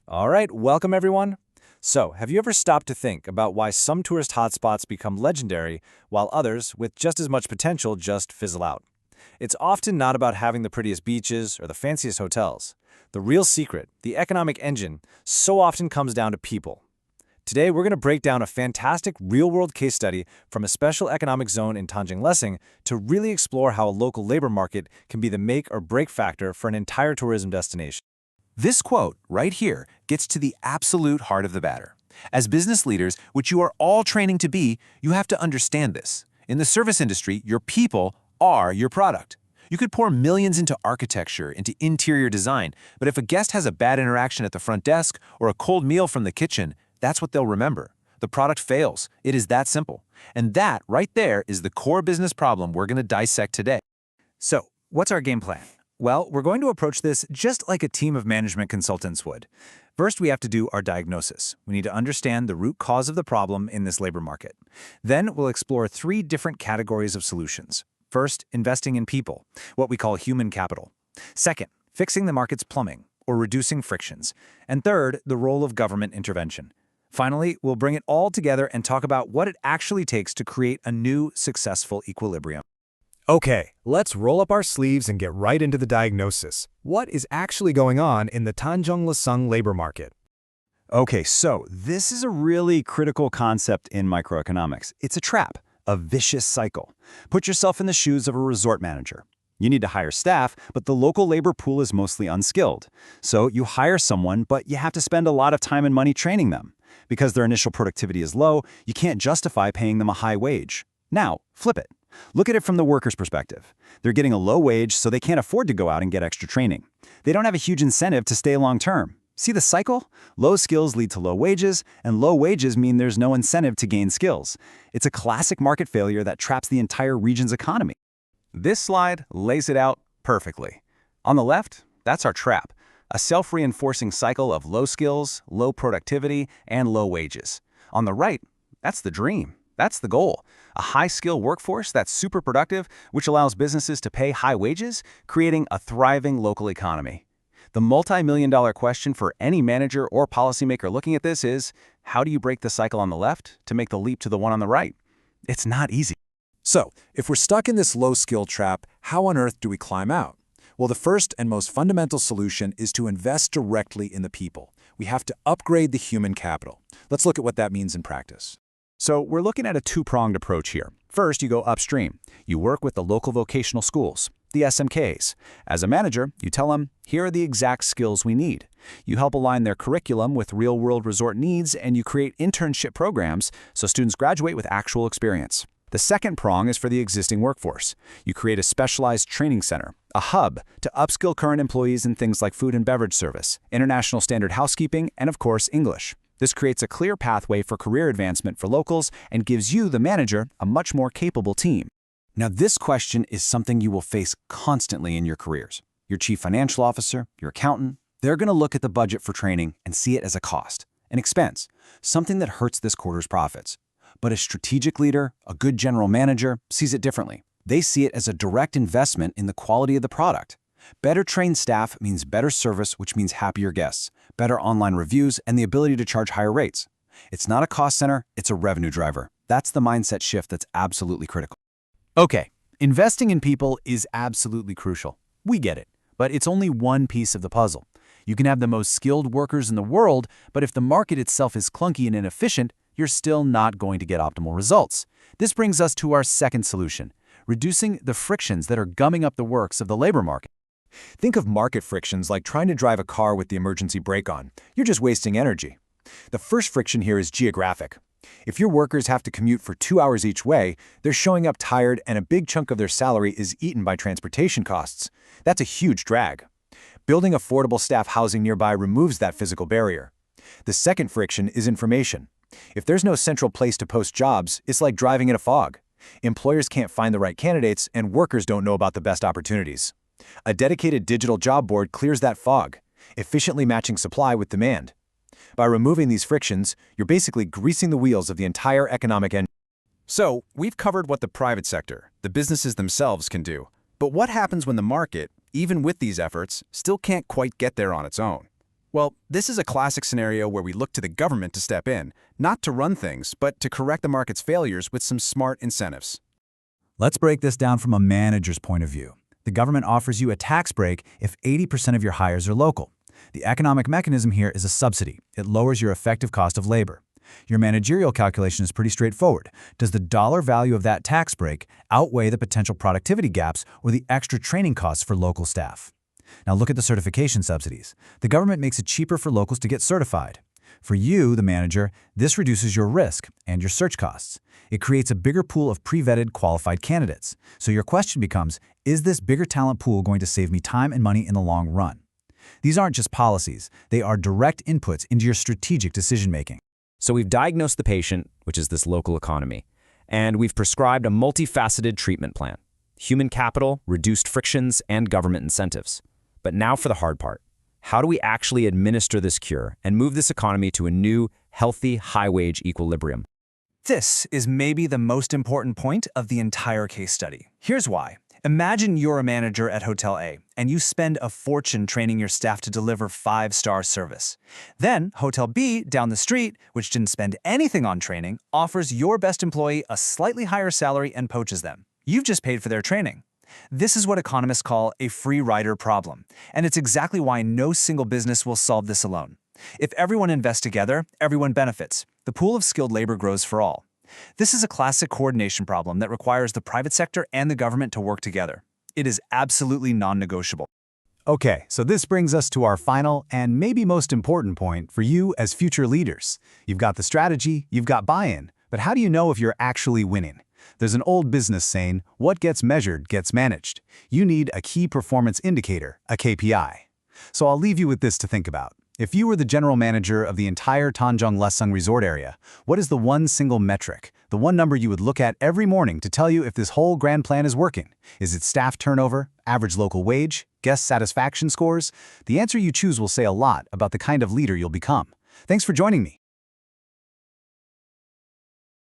All right, welcome everyone. So, have you ever stopped to think about why some tourist hotspots become legendary while others, with just as much potential, just fizzle out? It's often not about having the prettiest beaches or the fanciest hotels. The real secret, the economic engine, so often comes down to people. Today, we're going to break down a fantastic real-world case study from a special economic zone in Tanjung Lesung to really explore how a local labor market can be the make or break factor for an entire tourism destination. This quote, right here, gets to the absolute heart of the matter. As business leaders, which you are all training to be, you have to understand this. In the service industry, your people are your product. You could pour millions into architecture, into interior design, but if a guest has a bad interaction at the front desk or a cold meal from the kitchen, that's what they'll remember. The product fails. It is that simple. And that, right there, is the core business problem we're going to dissect today. So, what's our game plan? Well, we're going to approach this just like a team of management consultants would. First, we have to do our diagnosis. We need to understand the root cause of the problem in this labor market. Then, we'll explore three different categories of solutions. First, investing in people, what we call human capital. Second, fixing the market's plumbing, or reducing frictions. And third, the role of government intervention. Finally, we'll bring it all together and talk about what it actually takes to create a new, successful equilibrium. Okay, let's roll up our sleeves and get right into the diagnosis. What is actually going on in the Tanjung Lesung labor market? Okay, so this is a really critical concept in microeconomics. It's a trap, a vicious cycle. Put yourself in the shoes of a resort manager. You need to hire staff, but the local labor pool is mostly unskilled. So you hire someone, but you have to spend a lot of time and money training them. Because their initial productivity is low, you can't justify paying them a high wage. Now, flip it. Look at it from the worker's perspective. They're getting a low wage, so they can't afford to go out and get extra training. They don't have a huge incentive to stay long-term. See the cycle? Low skills lead to low wages, and low wages mean there's no incentive to gain skills. It's a classic market failure that traps the entire region's economy. This slide lays it out perfectly. On the left, that's our trap, a self-reinforcing cycle of low skills, low productivity, and low wages. On the right, that's the dream. That's the goal. A high-skill workforce that's super productive, which allows businesses to pay high wages, creating a thriving local economy. The multi-million-dollar question for any manager or policymaker looking at this is, how do you break the cycle on the left to make the leap to the one on the right? It's not easy. So, if we're stuck in this low-skill trap, how on earth do we climb out? Well, the first and most fundamental solution is to invest directly in the people. We have to upgrade the human capital. Let's look at what that means in practice. So we're looking at a two-pronged approach here. First, you go upstream. You work with the local vocational schools, the SMKs. As a manager, you tell them, here are the exact skills we need. You help align their curriculum with real-world resort needs, and you create internship programs so students graduate with actual experience. The second prong is for the existing workforce. You create a specialized training center, a hub, to upskill current employees in things like food and beverage service, international standard housekeeping, and of course, English. This creates a clear pathway for career advancement for locals and gives you, the manager, a much more capable team. Now, this question is something you will face constantly in your careers. Your chief financial officer, your accountant, they're going to look at the budget for training and see it as a cost, an expense, something that hurts this quarter's profits. But a strategic leader, a good general manager, sees it differently. They see it as a direct investment in the quality of the product. Better trained staff means better service, which means happier guests, better online reviews, and the ability to charge higher rates. It's not a cost center, it's a revenue driver. That's the mindset shift that's absolutely critical. Okay, investing in people is absolutely crucial. We get it, but it's only one piece of the puzzle. You can have the most skilled workers in the world, but if the market itself is clunky and inefficient, you're still not going to get optimal results. This brings us to our second solution, reducing the frictions that are gumming up the works of the labor market. Think of market frictions like trying to drive a car with the emergency brake on. You're just wasting energy. The first friction here is geographic. If your workers have to commute for 2 hours each way, they're showing up tired and a big chunk of their salary is eaten by transportation costs. That's a huge drag. Building affordable staff housing nearby removes that physical barrier. The second friction is information. If there's no central place to post jobs, it's like driving in a fog. Employers can't find the right candidates, and workers don't know about the best opportunities. A dedicated digital job board clears that fog, efficiently matching supply with demand. By removing these frictions, you're basically greasing the wheels of the entire economic engine. So, we've covered what the private sector, the businesses themselves, can do. But what happens when the market, even with these efforts, still can't quite get there on its own? Well, this is a classic scenario where we look to the government to step in, not to run things, but to correct the market's failures with some smart incentives. Let's break this down from a manager's point of view. The government offers you a tax break if 80% of your hires are local. The economic mechanism here is a subsidy. It lowers your effective cost of labor. Your managerial calculation is pretty straightforward. Does the dollar value of that tax break outweigh the potential productivity gaps or the extra training costs for local staff? Now look at the certification subsidies. The government makes it cheaper for locals to get certified. For you, the manager, this reduces your risk and your search costs. It creates a bigger pool of pre-vetted qualified candidates. So your question becomes, is this bigger talent pool going to save me time and money in the long run? These aren't just policies. They are direct inputs into your strategic decision-making. So we've diagnosed the patient, which is this local economy, and we've prescribed a multifaceted treatment plan: human capital, reduced frictions, and government incentives. But now for the hard part. How do we actually administer this cure and move this economy to a new, healthy, high-wage equilibrium? This is maybe the most important point of the entire case study. Here's why. Imagine you're a manager at Hotel A, and you spend a fortune training your staff to deliver 5-star service. Then, Hotel B, down the street, which didn't spend anything on training, offers your best employee a slightly higher salary and poaches them. You've just paid for their training. This is what economists call a free rider problem, and it's exactly why no single business will solve this alone. If everyone invests together, everyone benefits. The pool of skilled labor grows for all. This is a classic coordination problem that requires the private sector and the government to work together. It is absolutely non-negotiable. Okay, so this brings us to our final and maybe most important point for you as future leaders. You've got the strategy, you've got buy-in, but how do you know if you're actually winning? There's an old business saying, what gets measured gets managed. You need a key performance indicator, a KPI. So I'll leave you with this to think about. If you were the general manager of the entire Tanjung Lesung resort area, what is the one single metric, the one number you would look at every morning to tell you if this whole grand plan is working? Is it staff turnover, average local wage, guest satisfaction scores? The answer you choose will say a lot about the kind of leader you'll become. Thanks for joining me.